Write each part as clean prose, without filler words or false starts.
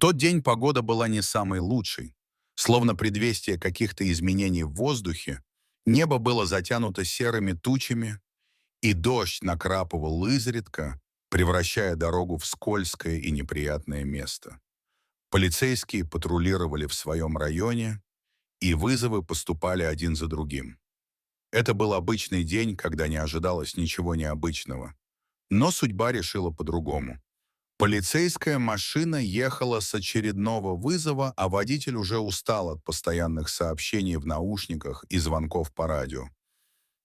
тот день погода была не самой лучшей. Словно предвестие каких-то изменений в воздухе, небо было затянуто серыми тучами, и дождь накрапывал изредка, превращая дорогу в скользкое и неприятное место. Полицейские патрулировали в своем районе, и вызовы поступали один за другим. Это был обычный день, когда не ожидалось ничего необычного. Но судьба решила по-другому. Полицейская машина ехала с очередного вызова, а водитель уже устал от постоянных сообщений в наушниках и звонков по радио.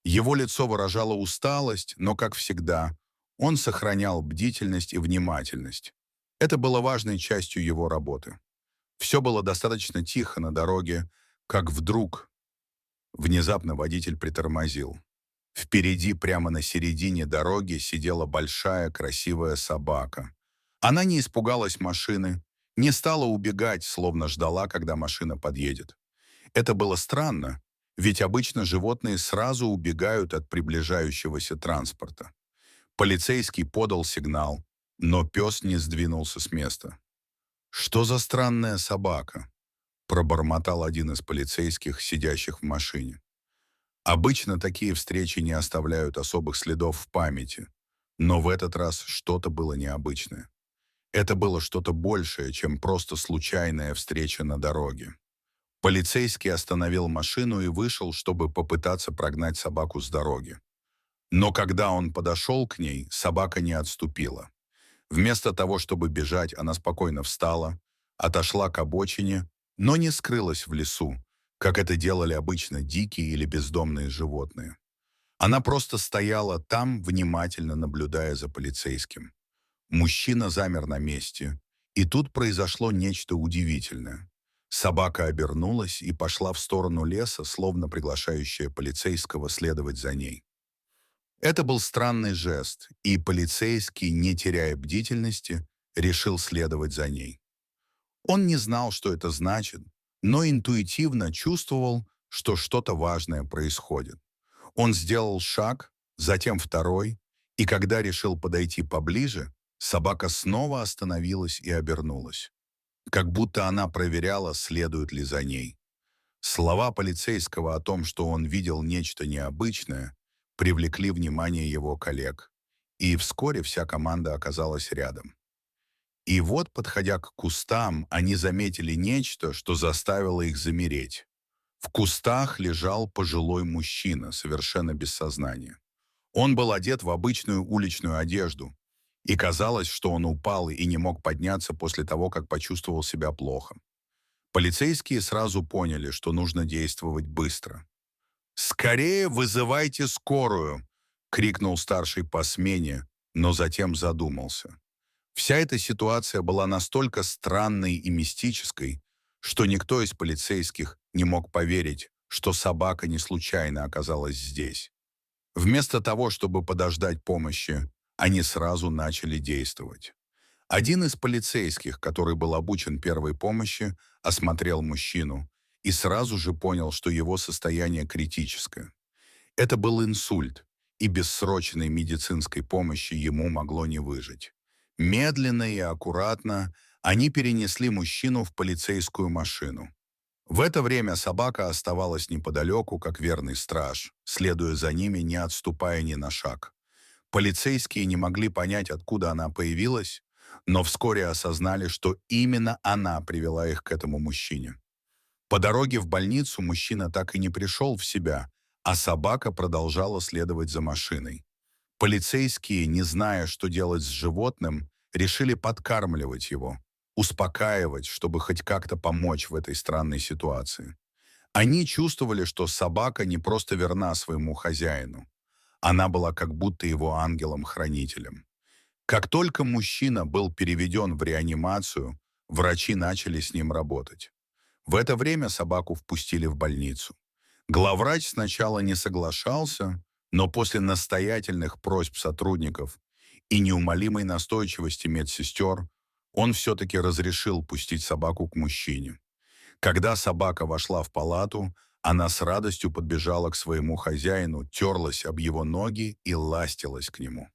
Его лицо выражало усталость, но, как всегда, он сохранял бдительность и внимательность. Это было важной частью его работы. Все было достаточно тихо на дороге, как вдруг внезапно водитель притормозил. Впереди, прямо на середине дороги, сидела большая красивая собака. Она не испугалась машины, не стала убегать, словно ждала, когда машина подъедет. Это было странно, ведь обычно животные сразу убегают от приближающегося транспорта. Полицейский подал сигнал, но пес не сдвинулся с места. «Что за странная собака?» — пробормотал один из полицейских, сидящих в машине. Обычно такие встречи не оставляют особых следов в памяти, но в этот раз что-то было необычное. Это было что-то большее, чем просто случайная встреча на дороге. Полицейский остановил машину и вышел, чтобы попытаться прогнать собаку с дороги. Но когда он подошел к ней, собака не отступила. Вместо того, чтобы бежать, она спокойно встала, отошла к обочине, но не скрылась в лесу, как это делали обычно дикие или бездомные животные. Она просто стояла там, внимательно наблюдая за полицейским. Мужчина замер на месте, и тут произошло нечто удивительное. Собака обернулась и пошла в сторону леса, словно приглашающая полицейского следовать за ней. Это был странный жест, и полицейский, не теряя бдительности, решил следовать за ней. Он не знал, что это значит, но интуитивно чувствовал, что что-то важное происходит. Он сделал шаг, затем второй, и когда решил подойти поближе, собака снова остановилась и обернулась, как будто она проверяла, следует ли за ней. Слова полицейского о том, что он видел нечто необычное, привлекли внимание его коллег, и вскоре вся команда оказалась рядом. И вот, подходя к кустам, они заметили нечто, что заставило их замереть. В кустах лежал пожилой мужчина, совершенно без сознания. Он был одет в обычную уличную одежду, и казалось, что он упал и не мог подняться после того, как почувствовал себя плохо. Полицейские сразу поняли, что нужно действовать быстро. «Скорее вызывайте скорую!» — крикнул старший по смене, но затем задумался. Вся эта ситуация была настолько странной и мистической, что никто из полицейских не мог поверить, что собака не случайно оказалась здесь. Вместо того, чтобы подождать помощи, они сразу начали действовать. Один из полицейских, который был обучен первой помощи, осмотрел мужчину и сразу же понял, что его состояние критическое. Это был инсульт, и без срочной медицинской помощи ему могло не выжить. Медленно и аккуратно они перенесли мужчину в полицейскую машину. В это время собака оставалась неподалеку, как верный страж, следуя за ними, не отступая ни на шаг. Полицейские не могли понять, откуда она появилась, но вскоре осознали, что именно она привела их к этому мужчине. По дороге в больницу мужчина так и не пришел в себя, а собака продолжала следовать за машиной. Полицейские, не зная, что делать с животным, решили подкармливать его, успокаивать, чтобы хоть как-то помочь в этой странной ситуации. Они чувствовали, что собака не просто верна своему хозяину. Она была как будто его ангелом-хранителем. Как только мужчина был переведен в реанимацию, врачи начали с ним работать. В это время собаку впустили в больницу. Главврач сначала не соглашался, но после настоятельных просьб сотрудников и неумолимой настойчивости медсестер он все-таки разрешил пустить собаку к мужчине. Когда собака вошла в палату, она с радостью подбежала к своему хозяину, терлась об его ноги и ластилась к нему.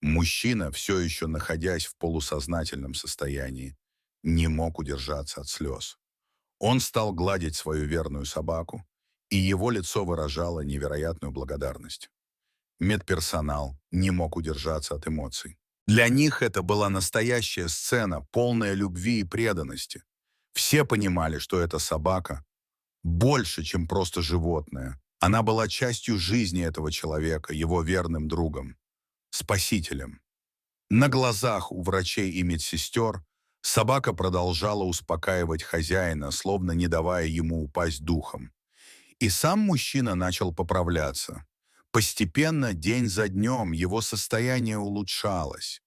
Мужчина, все еще находясь в полусознательном состоянии, не мог удержаться от слез. Он стал гладить свою верную собаку, и его лицо выражало невероятную благодарность. Медперсонал не мог удержаться от эмоций. Для них это была настоящая сцена, полная любви и преданности. Все понимали, что эта собака больше, чем просто животное. Она была частью жизни этого человека, его верным другом, спасителем. На глазах у врачей и медсестер собака продолжала успокаивать хозяина, словно не давая ему упасть духом. И сам мужчина начал поправляться. Постепенно, день за днем, его состояние улучшалось.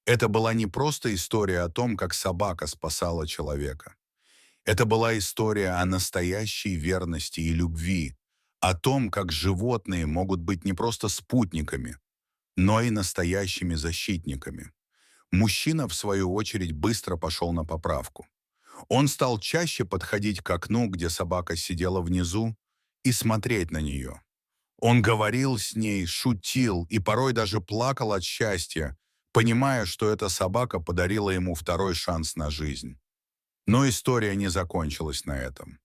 Это была не просто история о том, как собака спасала человека. Это была история о настоящей верности и любви, о том, как животные могут быть не просто спутниками, но и настоящими защитниками. Мужчина, в свою очередь, быстро пошел на поправку. Он стал чаще подходить к окну, где собака сидела внизу, и смотреть на нее. Он говорил с ней, шутил и порой даже плакал от счастья, понимая, что эта собака подарила ему второй шанс на жизнь. Но история не закончилась на этом.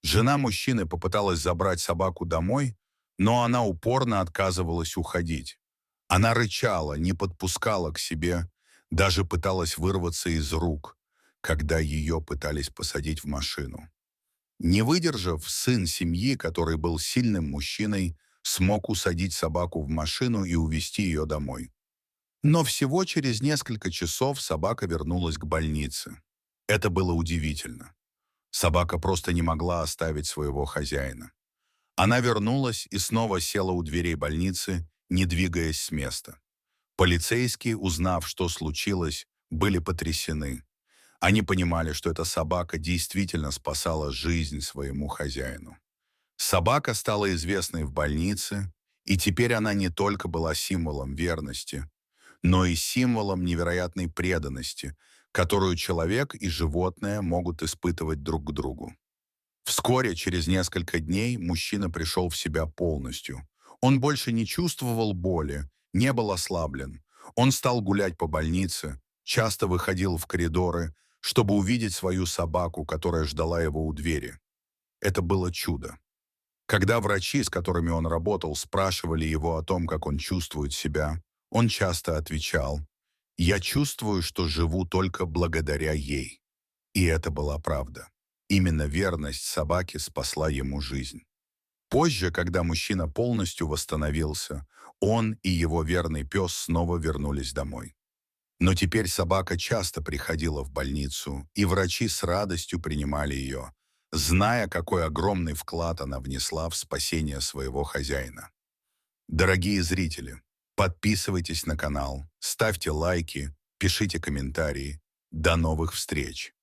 Жена мужчины попыталась забрать собаку домой, но она упорно отказывалась уходить. Она рычала, не подпускала к себе, даже пыталась вырваться из рук, когда ее пытались посадить в машину. Не выдержав, сын семьи, который был сильным мужчиной, смог усадить собаку в машину и увезти ее домой. Но всего через несколько часов собака вернулась к больнице. Это было удивительно. Собака просто не могла оставить своего хозяина. Она вернулась и снова села у дверей больницы, не двигаясь с места. Полицейские, узнав, что случилось, были потрясены. Они понимали, что эта собака действительно спасала жизнь своему хозяину. Собака стала известной в больнице, и теперь она не только была символом верности, но и символом невероятной преданности, которую человек и животное могут испытывать друг к другу. Вскоре, через несколько дней, мужчина пришел в себя полностью. Он больше не чувствовал боли, не был ослаблен. Он стал гулять по больнице, часто выходил в коридоры, чтобы увидеть свою собаку, которая ждала его у двери. Это было чудо. Когда врачи, с которыми он работал, спрашивали его о том, как он чувствует себя, он часто отвечал: «Я чувствую, что живу только благодаря ей». И это была правда. Именно верность собаки спасла ему жизнь. Позже, когда мужчина полностью восстановился, он и его верный пес снова вернулись домой. Но теперь собака часто приходила в больницу, и врачи с радостью принимали ее, зная, какой огромный вклад она внесла в спасение своего хозяина. Дорогие зрители, подписывайтесь на канал, ставьте лайки, пишите комментарии. До новых встреч!